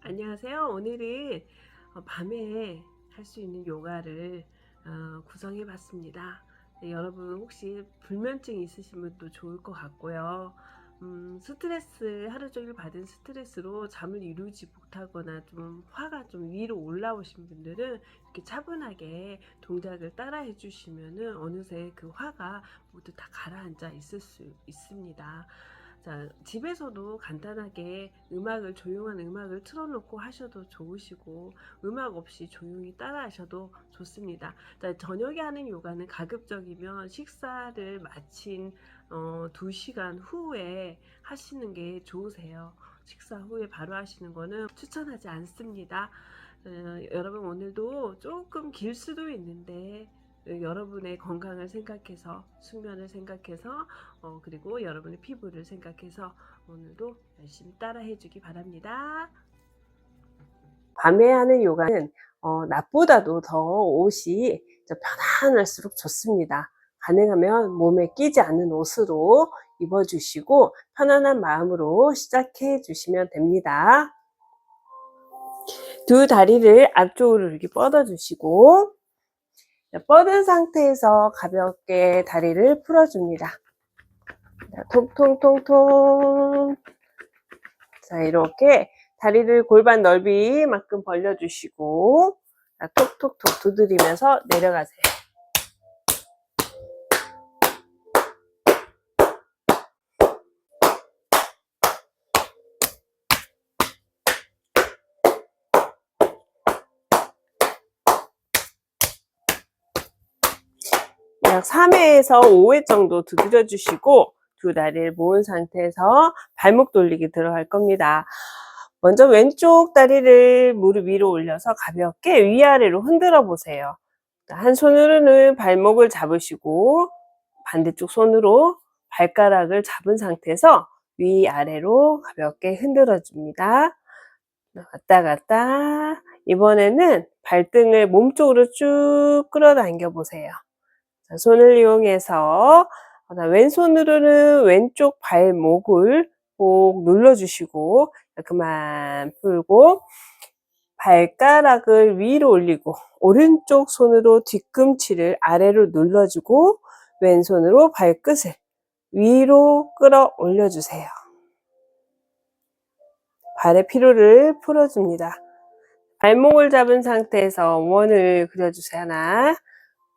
안녕하세요. 오늘은 밤에 할 수 있는 요가를 구성해 봤습니다. 네, 여러분 혹시 불면증 있으신 분도 좋을 것 같고요. 스트레스, 하루 종일 받은 스트레스로 잠을 이루지 못하거나 좀 화가 좀 위로 올라오신 분들은 이렇게 차분하게 동작을 따라 해주시면은 어느새 그 화가 모두 다 가라앉아 있을 수 있습니다. 자, 집에서도 간단하게 조용한 음악을 틀어놓고 하셔도 좋으시고, 음악 없이 조용히 따라 하셔도 좋습니다. 자, 저녁에 하는 요가는 가급적이면 식사를 마친 2시간 후에 하시는 게 좋으세요. 식사 후에 바로 하시는 거는 추천하지 않습니다. 여러분 오늘도 조금 길 수도 있는데 여러분의 건강을 생각해서, 숙면을 생각해서, 그리고 여러분의 피부를 생각해서 오늘도 열심히 따라 해주기 바랍니다. 밤에 하는 요가는 낮보다도 더 옷이 편안할수록 좋습니다. 가능하면 몸에 끼지 않는 옷으로 입어주시고 편안한 마음으로 시작해 주시면 됩니다. 두 다리를 앞쪽으로 이렇게 뻗어 주시고, 뻗은 상태에서 가볍게 다리를 풀어줍니다. 통통통통. 자, 이렇게 다리를 골반 넓이만큼 벌려주시고, 톡톡톡 두드리면서 내려가세요. 약 3회에서 5회 정도 두드려 주시고, 두 다리를 모은 상태에서 발목 돌리기 들어갈 겁니다. 먼저 왼쪽 다리를 무릎 위로 올려서 가볍게 위아래로 흔들어 보세요. 한 손으로는 발목을 잡으시고 반대쪽 손으로 발가락을 잡은 상태에서 위아래로 가볍게 흔들어 줍니다. 왔다 갔다. 이번에는 발등을 몸쪽으로 쭉 끌어당겨 보세요. 자, 손을 이용해서 왼손으로는 왼쪽 발목을 꼭 눌러주시고 그만 풀고 발가락을 위로 올리고 오른쪽 손으로 뒤꿈치를 아래로 눌러주고 왼손으로 발끝을 위로 끌어 올려주세요. 발의 피로를 풀어줍니다. 발목을 잡은 상태에서 원을 그려주세요. 하나,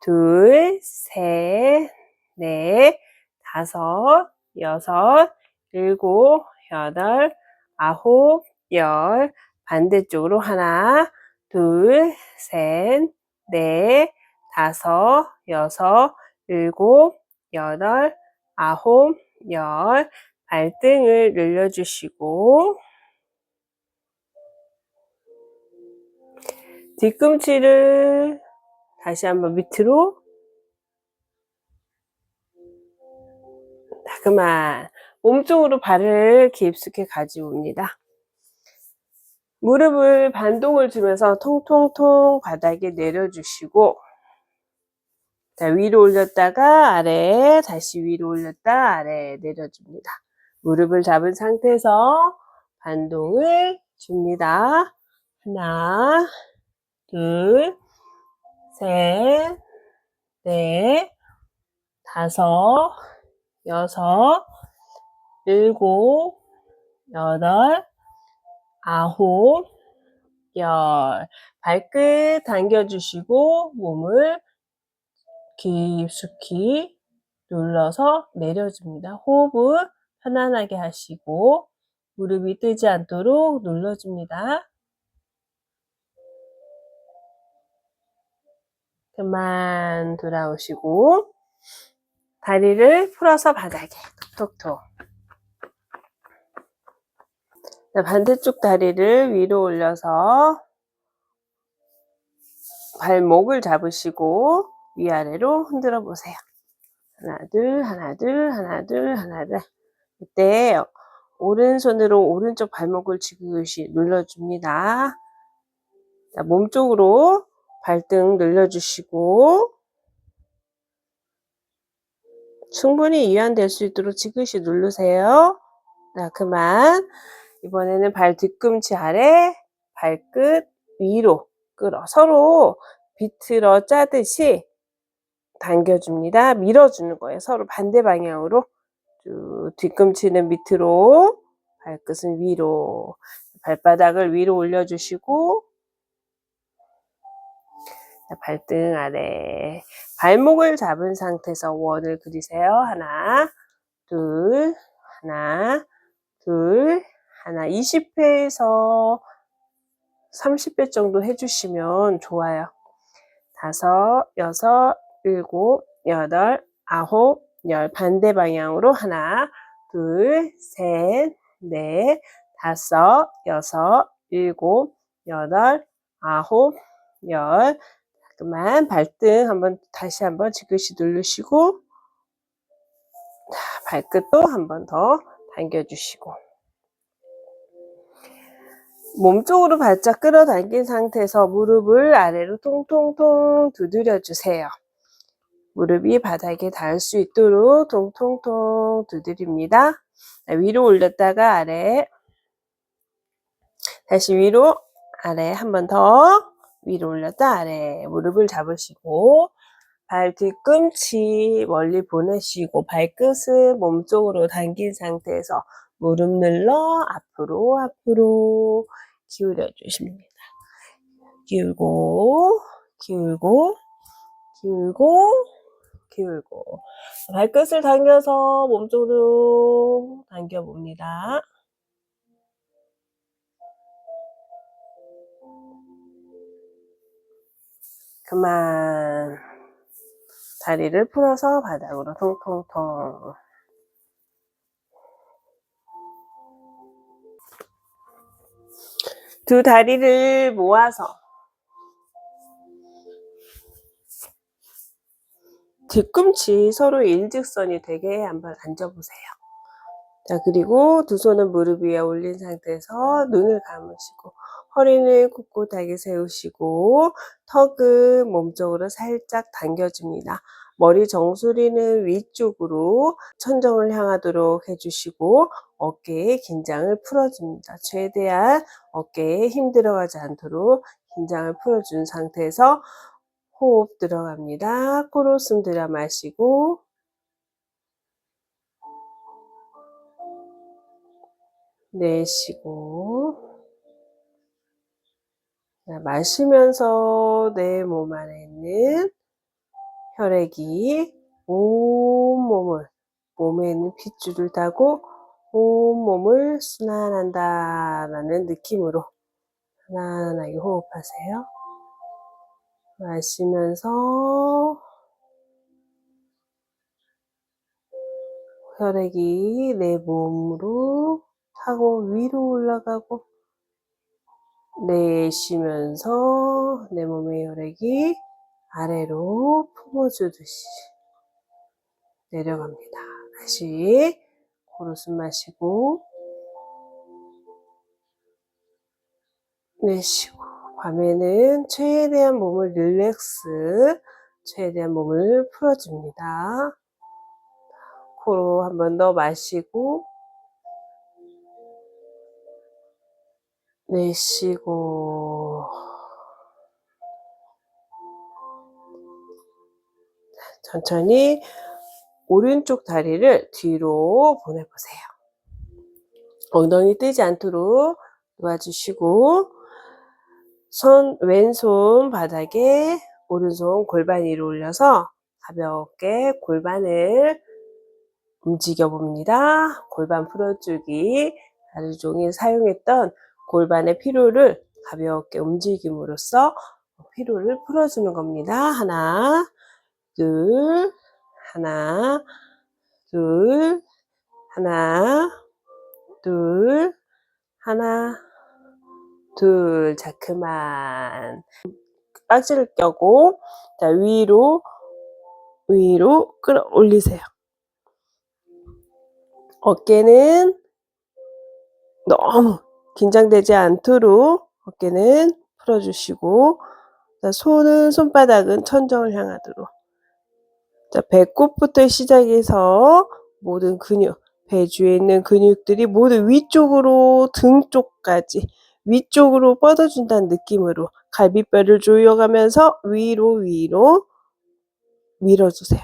둘, 셋, 넷, 다섯, 여섯, 일곱, 여덟, 아홉, 열. 반대쪽으로 하나, 둘, 셋, 넷, 다섯, 여섯, 일곱, 여덟, 아홉, 열. 발등을 늘려주시고 뒤꿈치를 다시 한번 밑으로. 그만 몸쪽으로 발을 깊숙이 가지고 옵니다. 무릎을 반동을 주면서 통통통 바닥에 내려주시고, 자, 위로 올렸다가 아래, 다시 위로 올렸다 아래 내려줍니다. 무릎을 잡은 상태에서 반동을 줍니다. 하나, 둘, 셋, 넷, 다섯, 여섯, 일곱, 여덟, 아홉, 열. 발끝 당겨주시고 몸을 깊숙이 눌러서 내려줍니다. 호흡을 편안하게 하시고 무릎이 뜨지 않도록 눌러줍니다. 그만 돌아오시고 다리를 풀어서 바닥에 톡톡톡. 반대쪽 다리를 위로 올려서 발목을 잡으시고 위아래로 흔들어 보세요. 하나, 둘, 하나, 둘, 하나, 둘, 하나, 둘. 이때 오른손으로 오른쪽 발목을 지그시 눌러줍니다. 자, 몸쪽으로 발등 늘려주시고 충분히 이완될 수 있도록 지그시 누르세요. 자, 그만. 이번에는 발 뒤꿈치 아래 발끝 위로 끌어 서로 비틀어 짜듯이 당겨줍니다. 밀어주는 거예요. 서로 반대 방향으로 쭉 뒤꿈치는 밑으로 발끝은 위로 발바닥을 위로 올려주시고 발등 아래 발목을 잡은 상태에서 원을 그리세요. 하나 둘 하나 둘 하나 20회에서 30회 정도 해주시면 좋아요. 5, 6, 7, 8, 9, 10 반대 방향으로 하나, 둘, 셋, 넷, 5, 6, 7, 8, 9, 10 그만 발등 다시 한번 지그시 누르시고 발끝도 한 번 더 당겨주시고 몸쪽으로 바짝 끌어당긴 상태에서 무릎을 아래로 통통통 두드려 주세요. 무릎이 바닥에 닿을 수 있도록 통통통 두드립니다. 위로 올렸다가 아래 다시 위로 아래 한 번 더 위로 올렸다 아래 무릎을 잡으시고 발 뒤꿈치 멀리 보내시고 발끝을 몸쪽으로 당긴 상태에서 무릎 늘러 앞으로 기울여 주십니다. 기울고 기울고 기울고 기울고 발끝을 당겨서 몸쪽으로 당겨 봅니다. 그만 다리를 풀어서 바닥으로 통통통 두 다리를 모아서 뒤꿈치 서로 일직선이 되게 한번 앉아보세요. 자, 그리고 두 손은 무릎 위에 올린 상태에서 눈을 감으시고 허리는 꼿꼿하게 세우시고 턱은 몸쪽으로 살짝 당겨줍니다. 머리 정수리는 위쪽으로 천정을 향하도록 해주시고 어깨에 긴장을 풀어줍니다. 최대한 어깨에 힘 들어가지 않도록 긴장을 풀어준 상태에서 호흡 들어갑니다. 코로 숨 들여 마시고 내쉬고 마시면서 내 몸 안에 있는 혈액이 몸에 있는 핏줄을 타고 온몸을 순환한다 라는 느낌으로 편안하게 호흡하세요. 마시면서 혈액이 내 몸으로 타고 위로 올라가고 내쉬면서 내 몸의 혈액이 아래로 품어주듯이 내려갑니다. 다시 코로 숨 마시고 내쉬고 밤에는 최대한 몸을 최대한 몸을 풀어줍니다. 코로 한 번 더 마시고 내쉬고 천천히 오른쪽 다리를 뒤로 보내보세요. 엉덩이 뜨지 않도록 놓아주시고 왼손 바닥에 오른손 골반 위로 올려서 가볍게 골반을 움직여 봅니다. 골반 풀어주기 하루 종일 사용했던 골반의 피로를 가볍게 움직임으로써 피로를 풀어주는 겁니다. 하나 둘 하나 둘 하나 둘 하나 둘 자 그만 깍지를 껴고 자 위로 끌어올리세요. 어깨는 너무 긴장되지 않도록 어깨는 풀어주시고 자, 손바닥은 천정을 향하도록 자, 배꼽부터 시작해서 모든 근육 배 주위에 있는 근육들이 모두 위쪽으로 등 쪽까지 위쪽으로 뻗어준다는 느낌으로 갈비뼈를 조여가면서 위로 밀어주세요.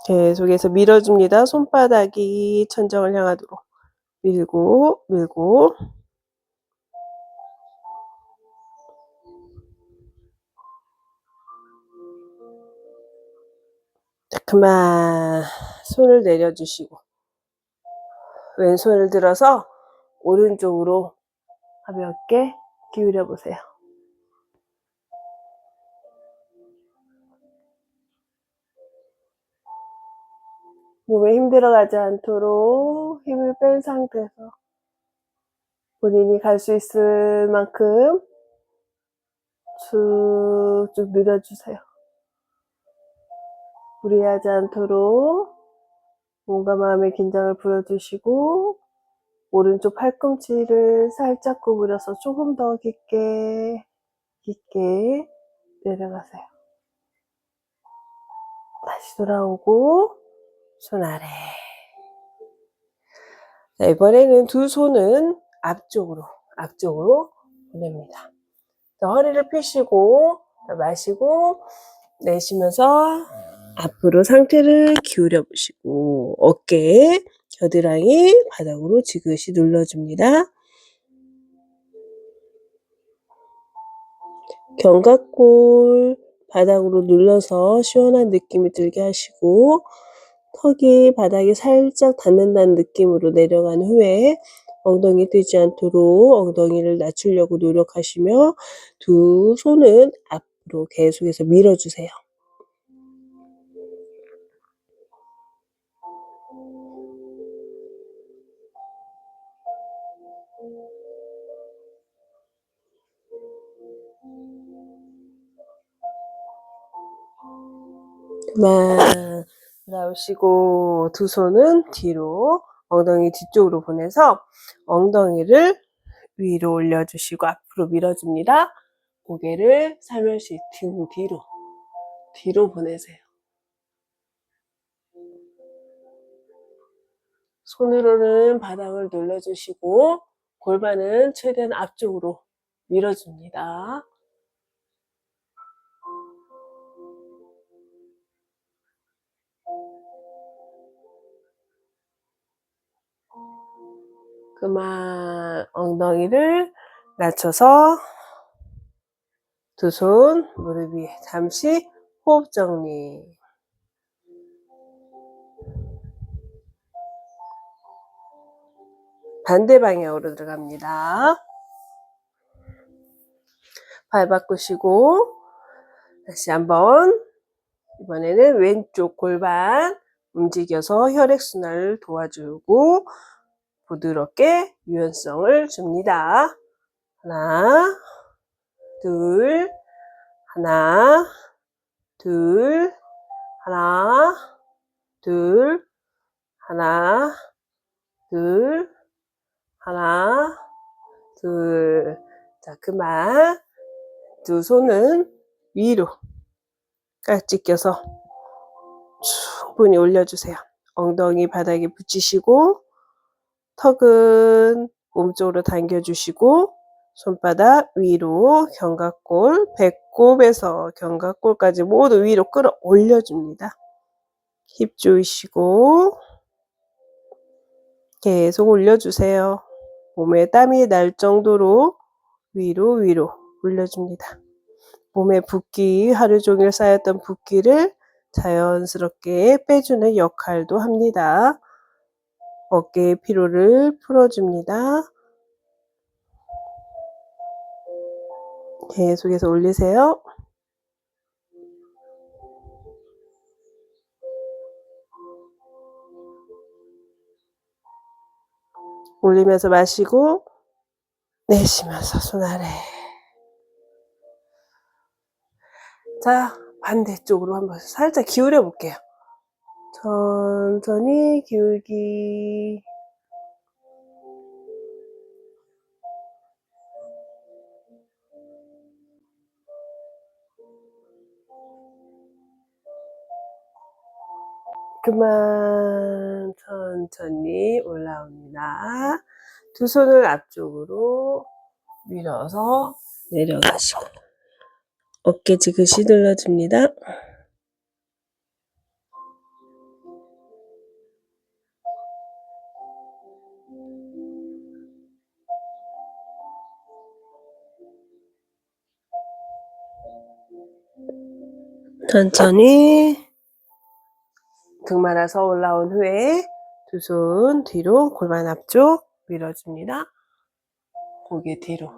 계속해서 밀어줍니다. 손바닥이 천정을 향하도록 밀고 자, 그만 손을 내려주시고 왼손을 들어서 오른쪽으로 가볍게 기울여 보세요. 몸에 힘들어가지 않도록 힘을 뺀 상태에서 본인이 갈 수 있을 만큼 쭉쭉 늘려주세요. 무리하지 않도록 몸과 마음의 긴장을 풀어주시고 오른쪽 팔꿈치를 살짝 구부려서 조금 더 깊게 내려가세요. 다시 돌아오고 손 아래. 자, 이번에는 두 손은 앞쪽으로 보냅니다. 자, 허리를 펴시고 마시고 내쉬면서 앞으로 상체를 기울여 보시고 어깨, 겨드랑이 바닥으로 지그시 눌러줍니다. 견갑골 바닥으로 눌러서 시원한 느낌이 들게 하시고 턱이 바닥에 살짝 닿는다는 느낌으로 내려간 후에 엉덩이 뜨지 않도록 엉덩이를 낮추려고 노력하시며 두 손은 앞으로 계속해서 밀어주세요. 그만 나오시고 두 손은 뒤로 엉덩이 뒤쪽으로 보내서 엉덩이를 위로 올려주시고 앞으로 밀어줍니다. 고개를 살며시 등 뒤로 보내세요. 손으로는 바닥을 눌러주시고 골반은 최대한 앞쪽으로 밀어줍니다. 그만 엉덩이를 낮춰서 두 손 무릎 위에 잠시 호흡 정리. 반대 방향으로 들어갑니다. 발 바꾸시고 다시 한번 이번에는 왼쪽 골반 움직여서 혈액순환을 도와주고 부드럽게 유연성을 줍니다. 하나, 둘, 하나, 둘, 하나, 둘, 하나, 둘, 하나, 둘. 자, 그만 두 손은 위로 깍지 껴서 충분히 올려주세요. 엉덩이 바닥에 붙이시고 턱은 몸쪽으로 당겨주시고 손바닥 위로 견갑골, 배꼽에서 견갑골까지 모두 위로 끌어올려줍니다. 힙 조이시고 계속 올려주세요. 몸에 땀이 날 정도로 위로 올려줍니다. 몸에 붓기, 하루 종일 쌓였던 붓기를 자연스럽게 빼주는 역할도 합니다. 어깨의 피로를 풀어줍니다. 계속해서 올리세요. 올리면서 마시고 내쉬면서 손 아래. 자, 반대쪽으로 한번 살짝 기울여 볼게요. 천천히 기울기. 그만 천천히 올라옵니다. 두 손을 앞쪽으로 밀어서 내려가시고 어깨 지그시 눌러줍니다. 천천히 등 말아서 올라온 후에 두 손 뒤로 골반 앞쪽 밀어줍니다. 고개 뒤로.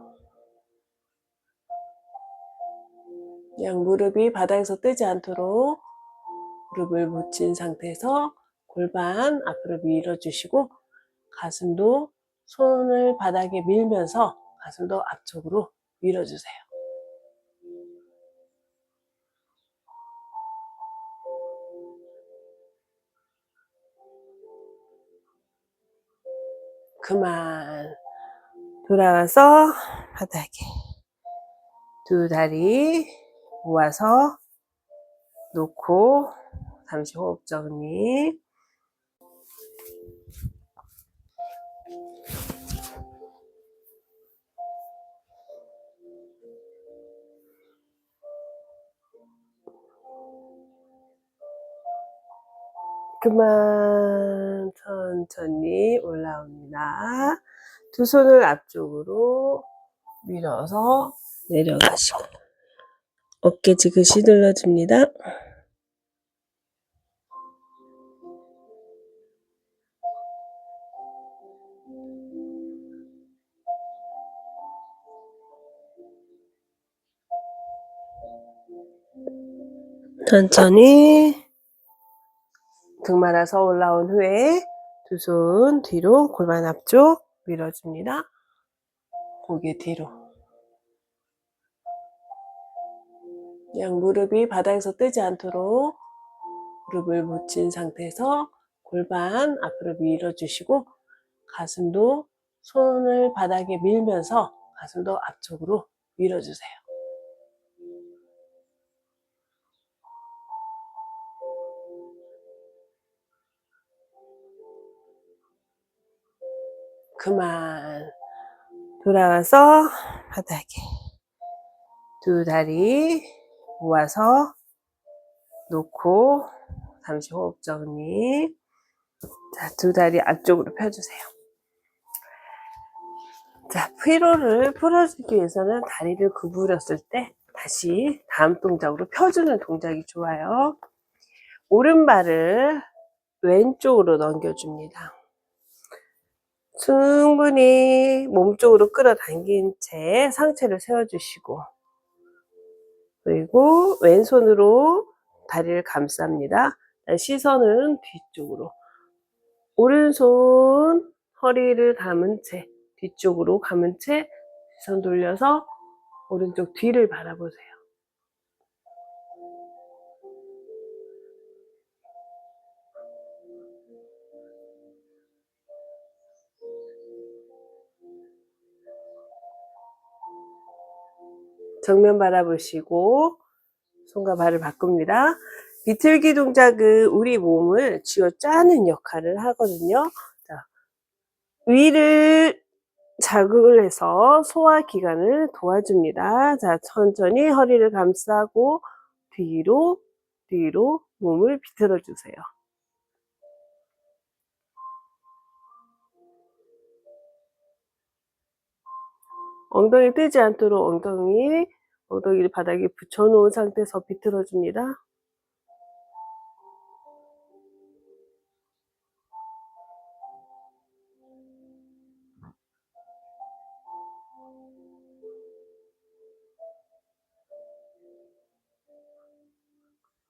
양 무릎이 바닥에서 뜨지 않도록 무릎을 붙인 상태에서 골반 앞으로 밀어주시고 가슴도 손을 바닥에 밀면서 가슴도 앞쪽으로 밀어주세요. 그만. 돌아와서 바닥에 두 다리 모아서 놓고 잠시 호흡 정리. 그만. 천천히 올라옵니다. 두 손을 앞쪽으로 밀어서 내려가시고 어깨 지그시 눌러줍니다. 천천히 등 말아서 올라온 후에 두 손 뒤로 골반 앞쪽 밀어줍니다. 고개 뒤로. 양 무릎이 바닥에서 뜨지 않도록 무릎을 붙인 상태에서 골반 앞으로 밀어주시고 가슴도 손을 바닥에 밀면서 가슴도 앞쪽으로 밀어주세요. 그만. 돌아와서 바닥에 두 다리 모아서 놓고 잠시 호흡 정리. 자, 두 다리 앞쪽으로 펴주세요. 자, 피로를 풀어주기 위해서는 다리를 구부렸을 때 다시 다음 동작으로 펴주는 동작이 좋아요. 오른발을 왼쪽으로 넘겨줍니다. 충분히 몸쪽으로 끌어당긴 채 상체를 세워주시고 그리고 왼손으로 다리를 감쌉니다. 시선은 뒤쪽으로. 오른손 허리를 감은 채 뒤쪽으로 감은 채 시선 돌려서 오른쪽 뒤를 바라보세요. 정면 바라보시고 손과 발을 바꿉니다. 비틀기 동작은 우리 몸을 쥐어짜는 역할을 하거든요. 자, 위를 자극을 해서 소화기관을 도와줍니다. 자, 천천히 허리를 감싸고 뒤로 몸을 비틀어 주세요. 엉덩이 뜨지 않도록 엉덩이를 바닥에 붙여놓은 상태에서 비틀어 줍니다.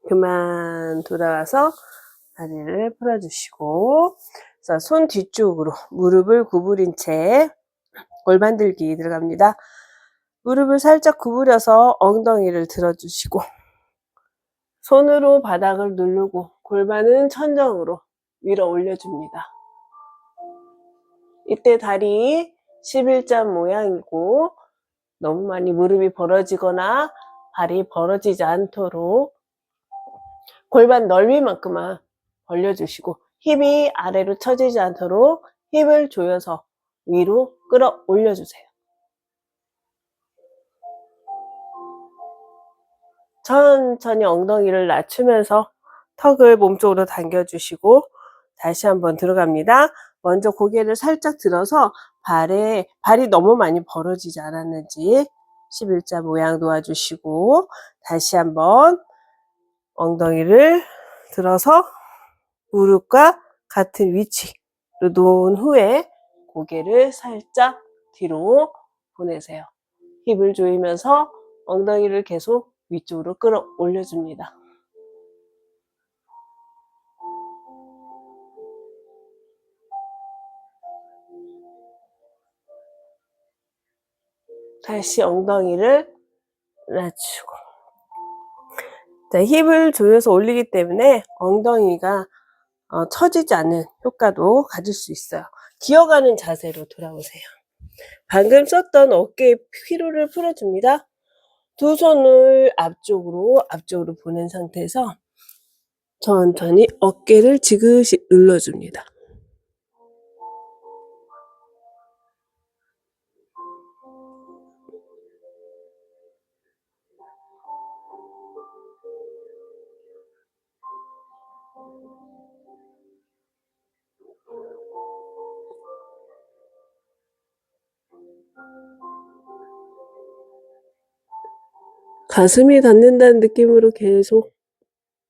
그만. 돌아와서 다리를 풀어주시고 자, 손 뒤쪽으로 무릎을 구부린 채 골반 들기 들어갑니다. 무릎을 살짝 구부려서 엉덩이를 들어주시고 손으로 바닥을 누르고 골반은 천정으로 위로 올려줍니다. 이때 다리 11자 모양이고 너무 많이 무릎이 벌어지거나 발이 벌어지지 않도록 골반 넓이만큼만 벌려주시고 힙이 아래로 처지지 않도록 힙을 조여서 위로 끌어올려 주세요. 천천히 엉덩이를 낮추면서 턱을 몸쪽으로 당겨주시고 다시 한번 들어갑니다. 먼저 고개를 살짝 들어서 발이 너무 많이 벌어지지 않았는지 11자 모양 놓아주시고 다시 한번 엉덩이를 들어서 무릎과 같은 위치로 놓은 후에 고개를 살짝 뒤로 보내세요. 힙을 조이면서 엉덩이를 계속 위쪽으로 끌어올려줍니다. 다시 엉덩이를 낮추고 자, 힙을 조여서 올리기 때문에 엉덩이가 처지지 않는 효과도 가질 수 있어요. 기어가는 자세로 돌아오세요. 방금 썼던 어깨의 피로를 풀어줍니다. 두 손을 앞쪽으로 보낸 상태에서 천천히 어깨를 지그시 눌러줍니다. 가슴이 닿는다는 느낌으로 계속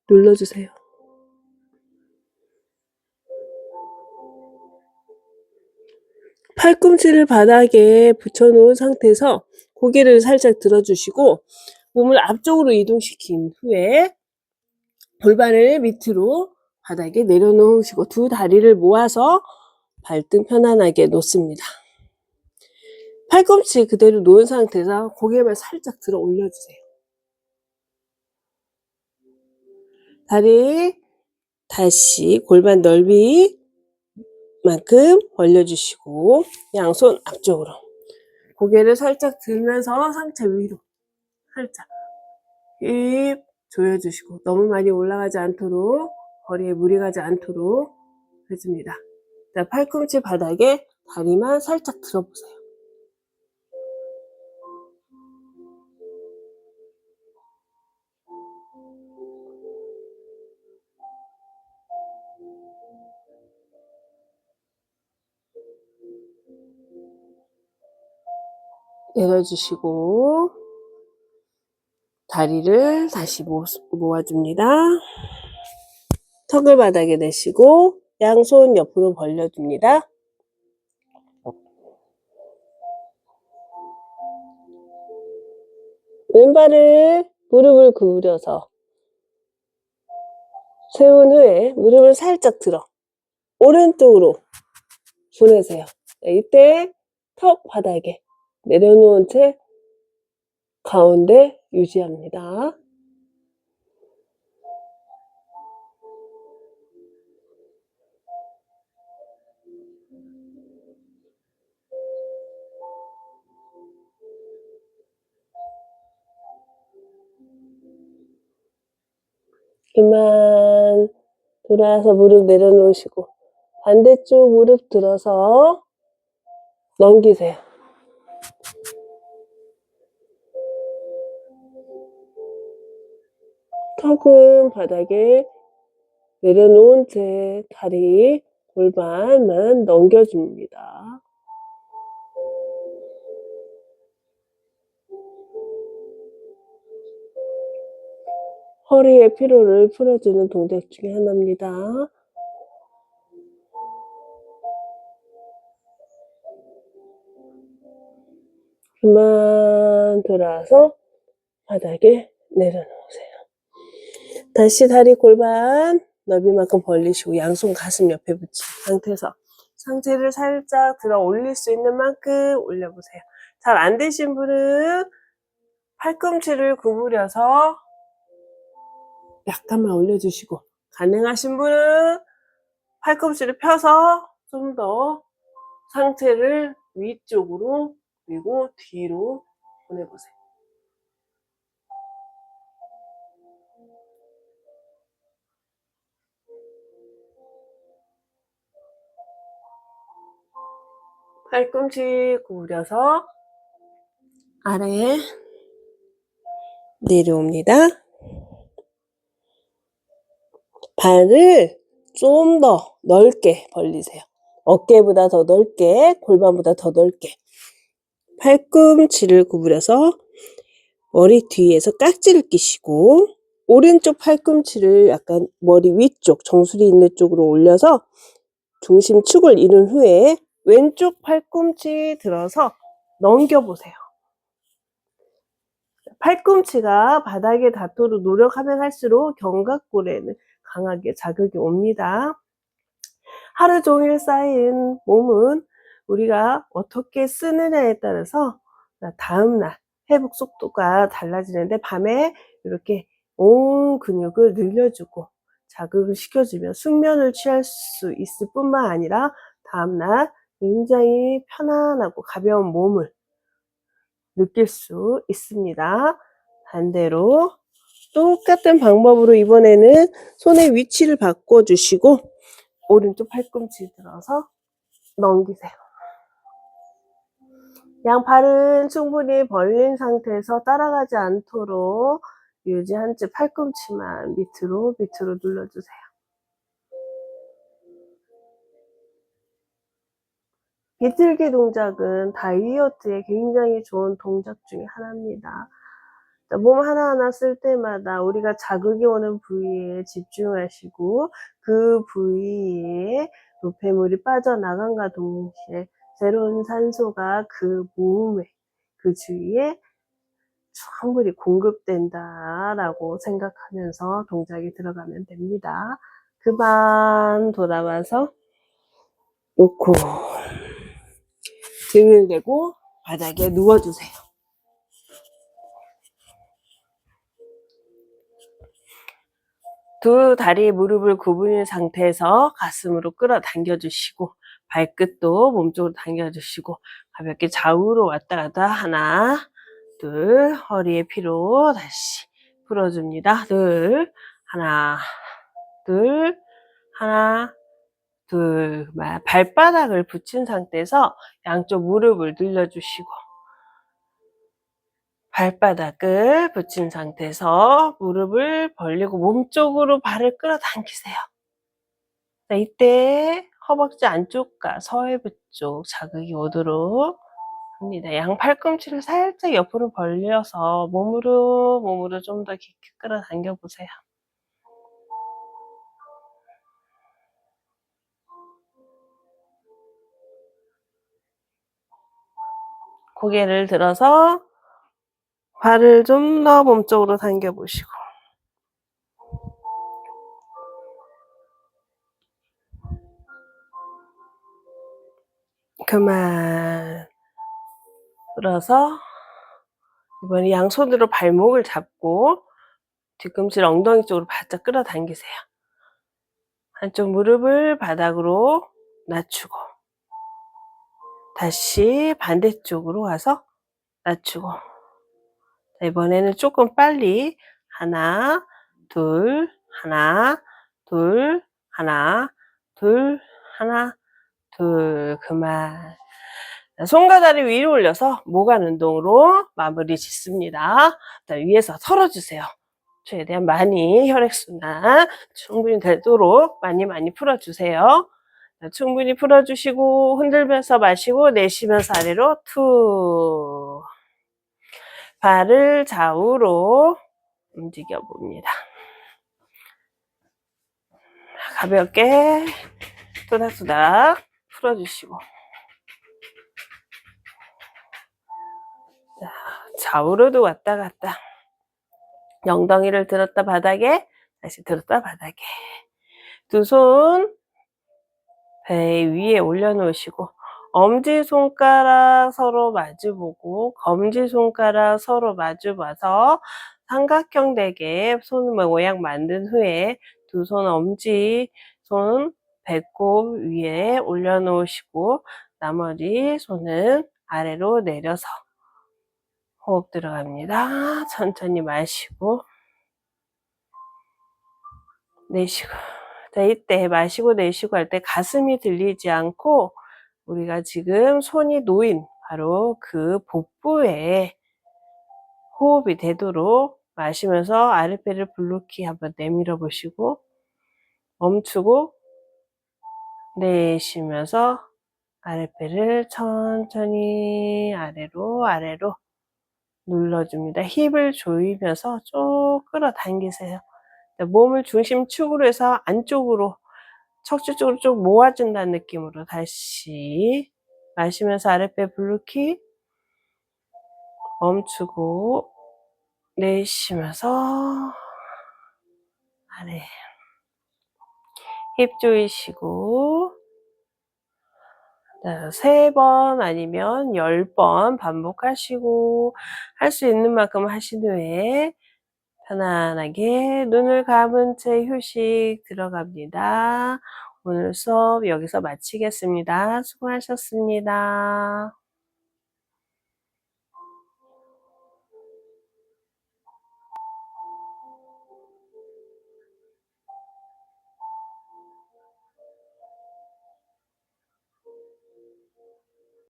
눌러주세요. 팔꿈치를 바닥에 붙여놓은 상태에서 고개를 살짝 들어주시고 몸을 앞쪽으로 이동시킨 후에 골반을 밑으로 바닥에 내려놓으시고 두 다리를 모아서 발등 편안하게 놓습니다. 팔꿈치 그대로 놓은 상태에서 고개만 살짝 들어 올려주세요. 다리 다시 골반 넓이만큼 벌려주시고 양손 앞쪽으로 고개를 살짝 들면서 상체 위로 살짝 힙 조여주시고 너무 많이 올라가지 않도록 허리에 무리 가지 않도록 해줍니다. 자, 팔꿈치 바닥에 다리만 살짝 들어보세요. 내려주시고 다리를 다시 모아줍니다. 턱을 바닥에 내시고 양손 옆으로 벌려줍니다. 왼발을 무릎을 구부려서 세운 후에 무릎을 살짝 들어 오른쪽으로 보내세요. 이때 턱 바닥에 내려놓은 채 가운데 유지합니다. 그만 돌아서 무릎 내려놓으시고 반대쪽 무릎 들어서 넘기세요. 턱은 바닥에 내려놓은 채 다리 골반만 넘겨줍니다. 허리의 피로를 풀어주는 동작 중에 하나입니다. 그만 들어서 바닥에 내려놓으세요. 다시 다리 골반 너비만큼 벌리시고 양손 가슴 옆에 붙인 상태에서 상체를 살짝 들어 올릴 수 있는 만큼 올려보세요. 잘 안 되신 분은 팔꿈치를 구부려서 약간만 올려주시고 가능하신 분은 팔꿈치를 펴서 좀 더 상체를 위쪽으로 그리고 뒤로 보내보세요. 팔꿈치 구부려서 아래에 내려옵니다. 발을 좀 더 넓게 벌리세요. 어깨보다 더 넓게, 골반보다 더 넓게. 팔꿈치를 구부려서 머리 뒤에서 깍지를 끼시고 오른쪽 팔꿈치를 약간 머리 위쪽, 정수리 있는 쪽으로 올려서 중심축을 이룬 후에 왼쪽 팔꿈치 들어서 넘겨보세요. 팔꿈치가 바닥에 닿도록 노력하면 할수록 견갑골에는 강하게 자극이 옵니다. 하루 종일 쌓인 몸은 우리가 어떻게 쓰느냐에 따라서 다음날 회복 속도가 달라지는데, 밤에 이렇게 온 근육을 늘려주고 자극을 시켜주면 숙면을 취할 수 있을 뿐만 아니라 다음날 굉장히 편안하고 가벼운 몸을 느낄 수 있습니다. 반대로 똑같은 방법으로 이번에는 손의 위치를 바꿔주시고 오른쪽 팔꿈치 들어서 넘기세요. 양팔은 충분히 벌린 상태에서 따라가지 않도록 유지한 채 팔꿈치만 밑으로 눌러주세요. 비틀기 동작은 다이어트에 굉장히 좋은 동작 중에 하나입니다. 몸 하나하나 쓸 때마다 우리가 자극이 오는 부위에 집중하시고 그 부위에 노폐물이 빠져나간과 동시에 새로운 산소가 그 몸에, 그 주위에 충분히 공급된다라고 생각하면서 동작이 들어가면 됩니다. 그만 돌아와서 놓고 등을 대고 바닥에 누워주세요. 두 다리 무릎을 구부린 상태에서 가슴으로 끌어당겨 주시고 발끝도 몸쪽으로 당겨 주시고 가볍게 좌우로 왔다 갔다 하나 둘, 허리의 피로 다시 풀어줍니다. 둘, 하나 둘, 하나 둘. 발바닥을 붙인 상태에서 양쪽 무릎을 늘려주시고 발바닥을 붙인 상태에서 무릎을 벌리고 몸쪽으로 발을 끌어당기세요. 이때 허벅지 안쪽과 서해부 쪽 자극이 오도록 합니다. 양 팔꿈치를 살짝 옆으로 벌려서 몸으로 좀 더 깊게 끌어당겨 보세요. 고개를 들어서 발을 좀 더 몸쪽으로 당겨 보시고 그만 들어서 이번에 양손으로 발목을 잡고 뒤꿈치를 엉덩이 쪽으로 바짝 끌어당기세요. 한쪽 무릎을 바닥으로 낮추고 다시 반대쪽으로 와서 낮추고 이번에는 조금 빨리 하나 둘 하나 둘 하나 둘 하나 둘. 그만. 손과 다리 위로 올려서 모관 운동으로 마무리 짓습니다. 위에서 털어주세요. 최대한 많이 혈액순환 충분히 되도록 많이 풀어주세요. 충분히 풀어주시고 흔들면서 마시고 내쉬면서 아래로 툭. 발을 좌우로 움직여 봅니다. 가볍게 토닥토닥 풀어주시고 좌우로도 왔다 갔다. 엉덩이를 들었다 바닥에 다시 들었다 바닥에. 두 손 배 위에 올려놓으시고 엄지손가락 서로 마주보고 검지손가락 서로 마주봐서 삼각형 되게 손 모양 만든 후에 두 손 엄지 손 배꼽 위에 올려놓으시고 나머지 손은 아래로 내려서 호흡 들어갑니다. 천천히 마시고 내쉬고. 자, 이때 마시고 내쉬고 할 때 가슴이 들리지 않고 우리가 지금 손이 놓인 바로 그 복부에 호흡이 되도록 마시면서 아랫배를 불룩히 한번 내밀어 보시고 멈추고 내쉬면서 아랫배를 천천히 아래로 아래로 눌러줍니다. 힙을 조이면서 쭉 끌어당기세요. 몸을 중심축으로 해서 안쪽으로 척추 쪽으로 쭉 모아준다는 느낌으로 다시 마시면서 아랫배 불룩히 멈추고 내쉬면서 아래 힙 조이시고 3번 아니면 10번 반복하시고 할 수 있는 만큼 하신 후에 편안하게 눈을 감은 채 휴식 들어갑니다. 오늘 수업 여기서 마치겠습니다. 수고하셨습니다.